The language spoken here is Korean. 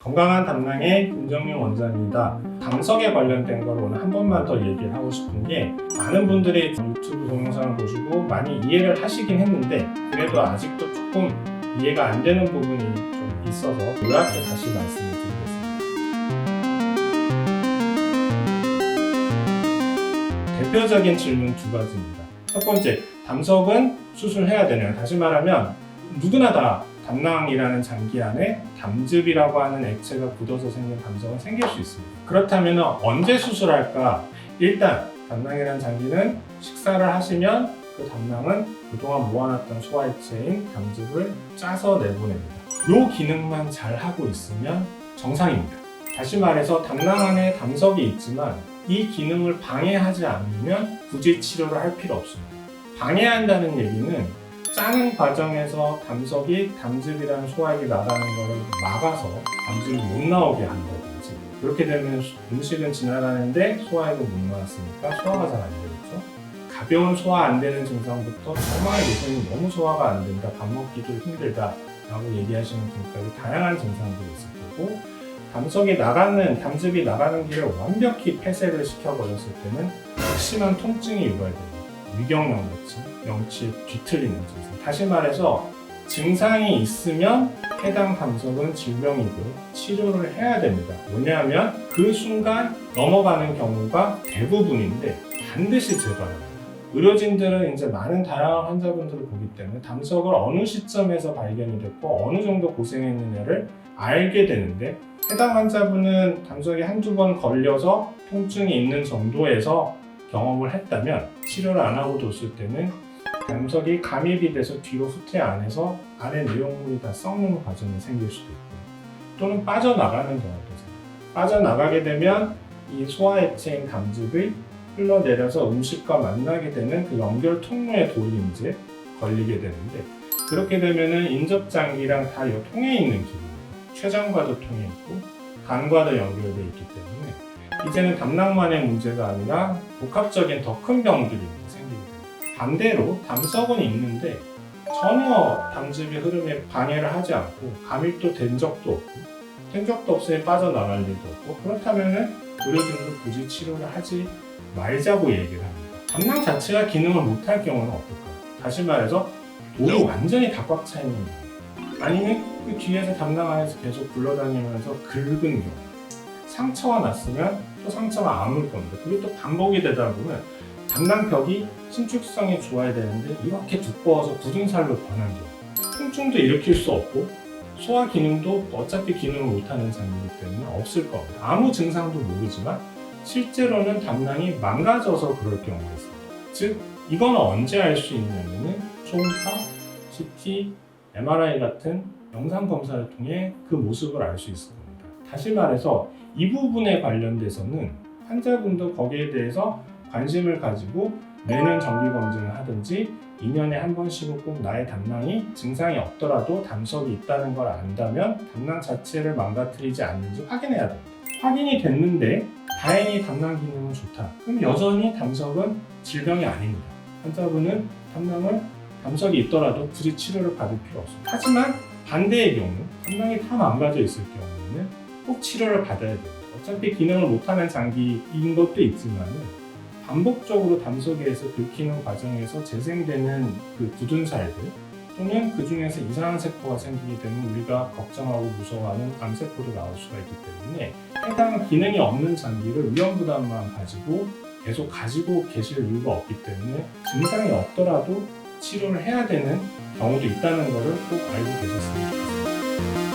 건강한 담낭의 김정민 원장입니다. 담석에 관련된 걸 오늘 한 번만 더 얘기를 하고 싶은 게, 많은 분들이 유튜브 동영상을 보시고 많이 이해를 하시긴 했는데 그래도 아직도 조금 이해가 안 되는 부분이 좀 있어서 요약해 다시 말씀을 드리겠습니다. 대표적인 질문 두 가지입니다. 첫 번째, 담석은 수술해야 되나요? 다시 말하면 누구나 다 담낭이라는 장기 안에 담즙이라고 하는 액체가 굳어서 생긴 담석은 생길 수 있습니다. 그렇다면 언제 수술할까? 일단 담낭이라는 장기는 식사를 하시면 그 담낭은 그동안 모아놨던 소화액체인 담즙을 짜서 내보냅니다. 이 기능만 잘 하고 있으면 정상입니다. 다시 말해서 담낭 안에 담석이 있지만 이 기능을 방해하지 않으면 굳이 치료를 할 필요 없습니다. 방해한다는 얘기는 짜는 과정에서 담석이 담즙이라는 소화액이 나가는 것을 막아서 담즙이 못 나오게 한다든지, 그렇게 되면 음식은 지나가는데 소화액은 못 나왔으니까 소화가 잘 안 되겠죠. 가벼운 소화 안 되는 증상부터 정말 요새는 너무 소화가 안 된다, 밥 먹기도 힘들다 라고 얘기하시는 분까지 다양한 증상들이 있을 거고, 담즙이 나가는 길을 완벽히 폐쇄를 시켜버렸을 때는 극심한 통증이 유발됩니다. 위경연고증, 명치에 뒤틀리는 증상. 다시 말해서 증상이 있으면 해당 담석은 질병이고 치료를 해야 됩니다. 뭐냐면 그 순간 넘어가는 경우가 대부분인데 반드시 재발합니다. 의료진들은 이제 많은 다양한 환자분들을 보기 때문에 담석을 어느 시점에서 발견이 됐고 어느 정도 고생했느냐를 알게 되는데, 해당 환자분은 담석이 한두 번 걸려서 통증이 있는 정도에서 경험을 했다면 치료를 안 하고 뒀을 때는 담석이 감입이 돼서 뒤로 후퇴 안 해서 안에 내용물이 다 썩는 과정이 생길 수도 있고, 또는 빠져나가는 경우도 있습니다. 빠져나가게 되면 이 소화액체인 담즙이 흘러내려서 음식과 만나게 되는 그 연결 통로의 돌림제에 걸리게 되는데, 그렇게 되면은 인접장기랑 다 이 통에 있는 기입니다. 췌장과도 통해 있고 간과도 연결되어 있기 때문에 이제는 담낭만의 문제가 아니라 복합적인 더 큰 병들이 생기게 됩니다. 반대로 담석은 있는데 전혀 담즙의 흐름에 방해를 하지 않고 감입도 된 적도 없으니 빠져나갈 일도 없고, 그렇다면 의료진도 굳이 치료를 하지 말자고 얘기를 합니다. 담낭 자체가 기능을 못할 경우는 어떨까요? 다시 말해서 돌이 완전히 다 꽉 차 있는 경우, 아니면 그 뒤에서 담낭 안에서 계속 굴러다니면서 긁은 경우, 상처가 났으면 또 상처가 아물 겁니다. 그게 또 반복이 되다 보면 담낭벽이 신축성이 좋아야 되는데 이렇게 두꺼워서 굳은 살로 변한 경우, 통증도 일으킬 수 없고 소화 기능도 어차피 기능을 못하는 장기이기 때문에 없을 겁니다. 아무 증상도 모르지만 실제로는 담낭이 망가져서 그럴 경우가 있습니다. 즉, 이건 언제 알 수 있냐면은 초음파, CT, MRI 같은 영상 검사를 통해 그 모습을 알 수 있을 겁니다. 다시 말해서 이 부분에 관련돼서는 환자분도 거기에 대해서 관심을 가지고 매년 정기 검진을 하든지 2년에 한 번씩은 꼭 나의 담낭이 증상이 없더라도 담석이 있다는 걸 안다면 담낭 자체를 망가뜨리지 않는지 확인해야 됩니다. 확인이 됐는데 다행히 담낭 기능은 좋다. 그럼 여전히 담석은 질병이 아닙니다. 환자분은 담석이 있더라도 굳이 치료를 받을 필요 없습니다. 하지만 반대의 경우, 담낭이 다 망가져 있을 경우에는 꼭 치료를 받아야 됩니다. 어차피 기능을 못하는 장기인 것도 있지만 반복적으로 담석에서 긁히는 과정에서 재생되는 그 굳은 살들, 또는 그 중에서 이상한 세포가 생기게 되면 우리가 걱정하고 무서워하는 암세포도 나올 수가 있기 때문에 해당 기능이 없는 장기를 위험부담만 가지고 계속 가지고 계실 이유가 없기 때문에 증상이 없더라도 치료를 해야 되는 경우도 있다는 것을 꼭 알고 계셨으면 좋겠습니다.